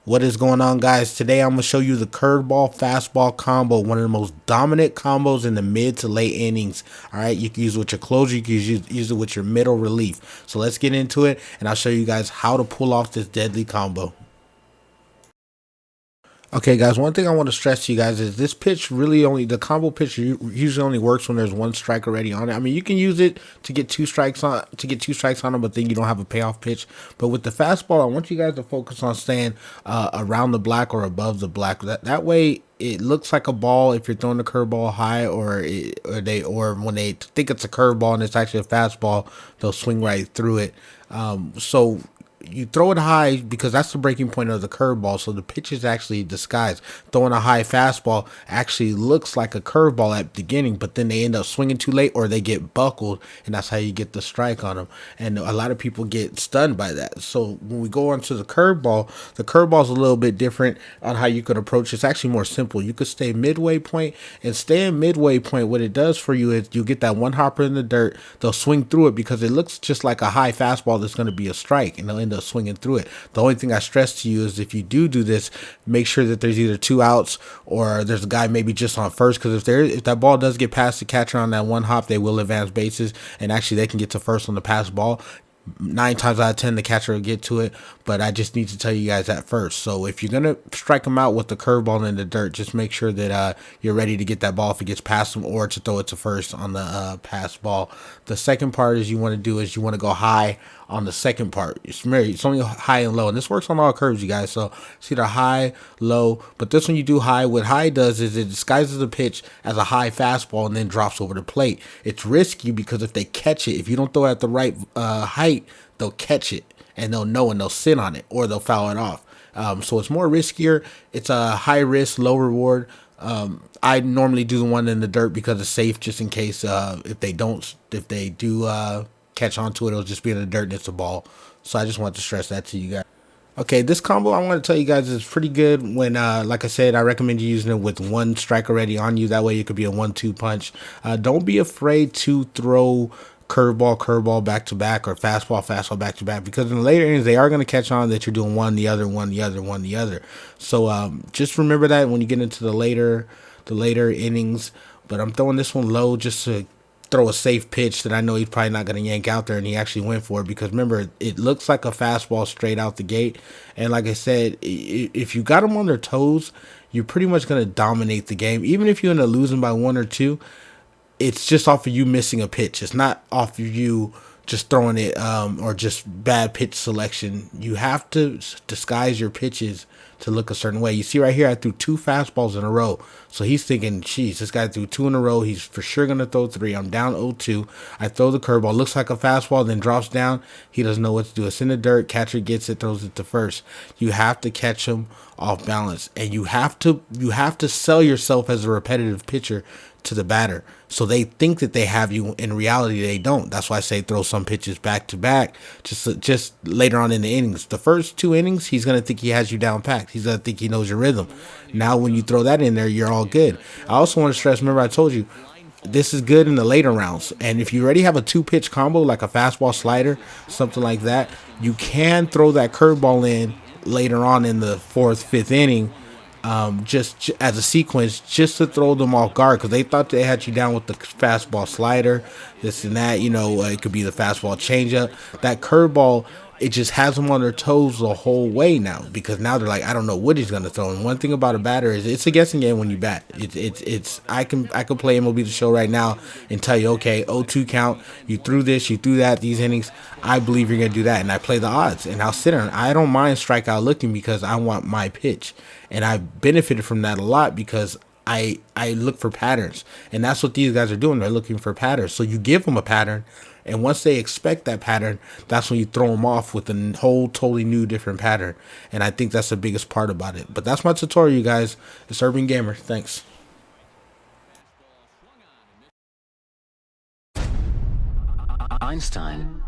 What is going on, guys? Today I'm going to show you the curveball fastball combo, one of the most dominant combos in the mid to late innings. All right, you can use it with your closer, you can use it with your middle relief. So let's get into it, and I'll show you guys how to pull off this deadly combo. Okay, guys, one thing I want to stress to you guys is this pitch really only, the combo pitch usually only works when there's one strike already on it. I mean, you can use it to get two strikes on them, but then you don't have a payoff pitch. But with the fastball, I want you guys to focus on staying around the black or above the black. That way it looks like a ball if you're throwing the curveball high, or when they think it's a curveball and it's actually a fastball, they'll swing right through it. So you throw it high because that's the breaking point of the curveball, so the pitch is actually disguised. Throwing a high fastball actually looks like a curveball at the beginning, but then they end up swinging too late or they get buckled, and that's how you get the strike on them. And a lot of people get stunned by that. So when we go on to the curveball is a little bit different on how you could approach it. It's actually more simple. You could stay midway point, and staying midway point, what it does for you is you get that one hopper in the dirt. They'll swing through it because it looks just like a high fastball that's going to be a strike, and they'll end up swinging through it. The only thing I stress to you is if you do this, make sure that there's either two outs or there's a guy maybe just on first, because if that ball does get past the catcher on that one hop, they will advance bases, and actually they can get to first on the pass ball. 9 times out of 10 the catcher will get to it, but I just need to tell you guys that first. So if you're gonna strike them out with the curveball in the dirt, just make sure that you're ready to get that ball if it gets past them, or to throw it to first on the pass ball. The second part is you want to go high on the second part. It's only high and low, and this works on all curves, you guys. So it's either high, low, but this one you do high. What high does is it disguises the pitch as a high fastball and then drops over the plate. It's risky because if they catch it, if you don't throw it at the right height, they'll catch it and they'll know, and they'll sit on it or they'll foul it off. So it's more riskier. It's a high risk, low reward. I normally do the one in the dirt because it's safe, just in case if they do catch onto it, it'll just be in the dirt and it's a ball. So I just want to stress that to you guys. Okay, this combo I want to tell you guys is pretty good when, like I said, I recommend you using it with one strike already on you. That way it could be a 1-2 punch. Don't be afraid to throw curveball back to back, or fastball back to back, because in the later innings they are going to catch on that you're doing one the other. So just remember that when you get into the later innings. But I'm throwing this one low just to throw a safe pitch that I know he's probably not going to yank out there, and he actually went for it, because remember, it looks like a fastball straight out the gate. And like I said, if you got them on their toes, you're pretty much going to dominate the game. Even if you end up losing by 1 or 2, it's just off of you missing a pitch. It's not off of you just throwing it or just bad pitch selection. You have to disguise your pitches to look a certain way. You see right here, I threw 2 fastballs in a row. So he's thinking, geez, this guy threw 2 in a row. He's for sure going to throw 3. I'm down 0-2. I throw the curveball. Looks like a fastball, then drops down. He doesn't know what to do. It's in the dirt. Catcher gets it, throws it to first. You have to catch him off balance. And you have to sell yourself as a repetitive pitcher to the batter, so they think that they have you. In reality, they don't. That's why I say throw some pitches back to back, just later on in the innings. The first 2 innings, he's going to think he has you down packed. He's going to think he knows your rhythm. Now when you throw that in there, you're all good. I also want to stress, remember I told you, this is good in the later rounds. And if you already have a 2-pitch combo, like a fastball slider, something like that, you can throw that curveball in later on in the 4th, 5th inning, just as a sequence, just to throw them off guard, because they thought they had you down with the fastball slider, this and that. It could be the fastball changeup. That curveball, it just has them on their toes the whole way now, because now they're like, I don't know what he's going to throw. And one thing about a batter is it's a guessing game when you bat. I can play MLB The Show right now and tell you, okay, 0-2 count, you threw this, you threw that, these innings, I believe you're going to do that. And I play the odds, and I'll sit there. I don't mind strikeout looking, because I want my pitch. And I benefited from that a lot, because I look for patterns. And that's what these guys are doing. They're looking for patterns. So you give them a pattern, and once they expect that pattern, that's when you throw them off with a whole totally new different pattern. And I think that's the biggest part about it. But that's my tutorial, you guys. It's Urban Gamer. Thanks. Einstein